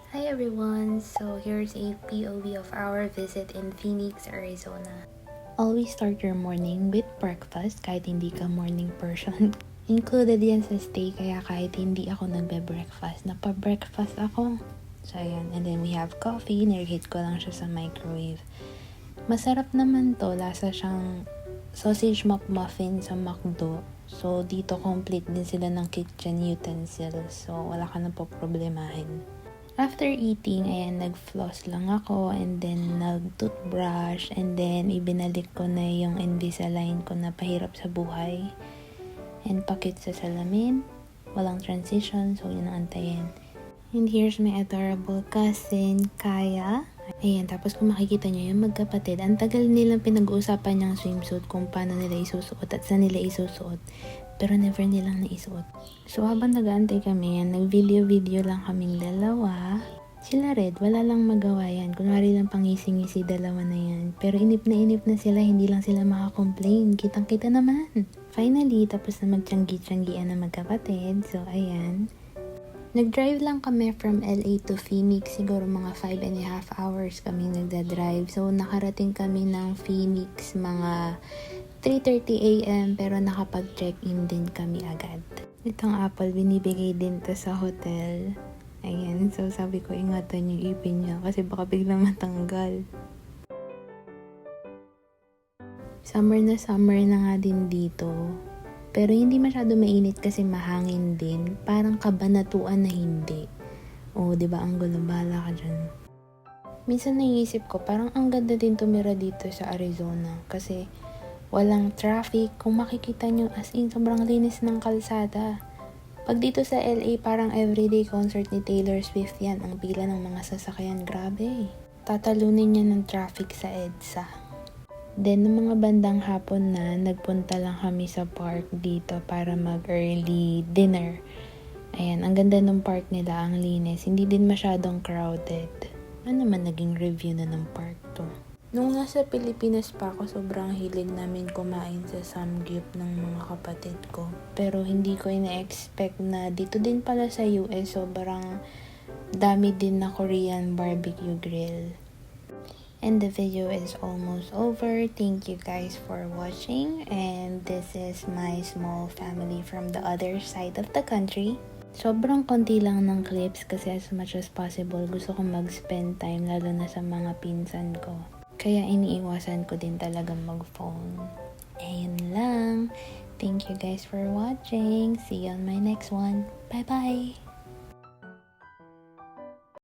Hi everyone! So here's a POV of our visit in Phoenix, Arizona. Always start your morning with breakfast kahit hindi ka morning person. Included yan sa stay kaya kahit hindi ako nagbe-breakfast, napa-breakfast ako. So ayan, and then we have coffee, nirehit ko lang siya sa microwave. Masarap naman to, lasa siyang sausage McMuffin sa McDo. So dito complete din sila ng kitchen utensils, so wala ka na po problemahin. After eating, ayan, nag-floss lang ako and then nag-toothbrush and then ibinalik ko na yung Invisalign ko na pahirap sa buhay. And pakit sa salamin, walang transition, so yun ang antayin. And here's my adorable cousin, Kaya. Ayan, tapos kung makikita nyo yung magkapatid, ang tagal nilang pinag-uusapan yung swimsuit kung paano nila isusuot at saan nila isusuot. Pero never nilang naisuot. So habang nag-aantay kami, nag-video lang kaming dalawa. Sila red, wala lang magawa yan. Kunwari lang pangisi-ngisi dalawa na yan. Pero inip na sila, hindi lang sila makakomplain. Kitang-kita naman. Finally, tapos na magtiyanggi-tiyanggian na magkapatid. So ayan. Nag-drive lang kami from LA to Phoenix. Siguro mga 5.5 hours kami nagda-drive. So nakarating kami ng Phoenix mga 3:30 a.m. pero nakapag-check-in din kami agad. Itong apple, binibigay din to sa hotel. Ayan, so sabi ko ingatan yung ipin niya kasi baka biglang matanggal. Summer na nga din dito. Pero hindi masyado mainit kasi mahangin din. Parang kabanatuan na hindi. O, diba ang gulo, bahala ka dyan. Minsan naisip ko, parang ang ganda din tumira dito sa Arizona. Kasi walang traffic. Kung makikita nyo, as in, sobrang linis ng kalsada. Pag dito sa LA, parang everyday concert ni Taylor Swift yan. Ang pila ng mga sasakyan, grabe. Tatalunin niya ng traffic sa EDSA. Then, ng mga bandang hapon na, nagpunta lang kami sa park dito para mag-early dinner. Ayan, ang ganda ng park nila, ang linis. Hindi din masyadong crowded. Ano naman naging review na ng park to? Nung nasa Pilipinas pa ako, sobrang hilig namin kumain sa Samgyup ng mga kapatid ko. Pero hindi ko ina-expect na dito din pala sa US, sobrang dami din na Korean barbecue grill. And the video is almost over. Thank you guys for watching. And this is my small family from the other side of the country. Sobrang konti lang ng clips kasi as much as possible gusto ko mag-spend time lalo na sa mga pinsan ko. Kaya iniiwasan ko din talaga mag-phone. Ayun lang. Thank you guys for watching. See you on my next one. Bye-bye!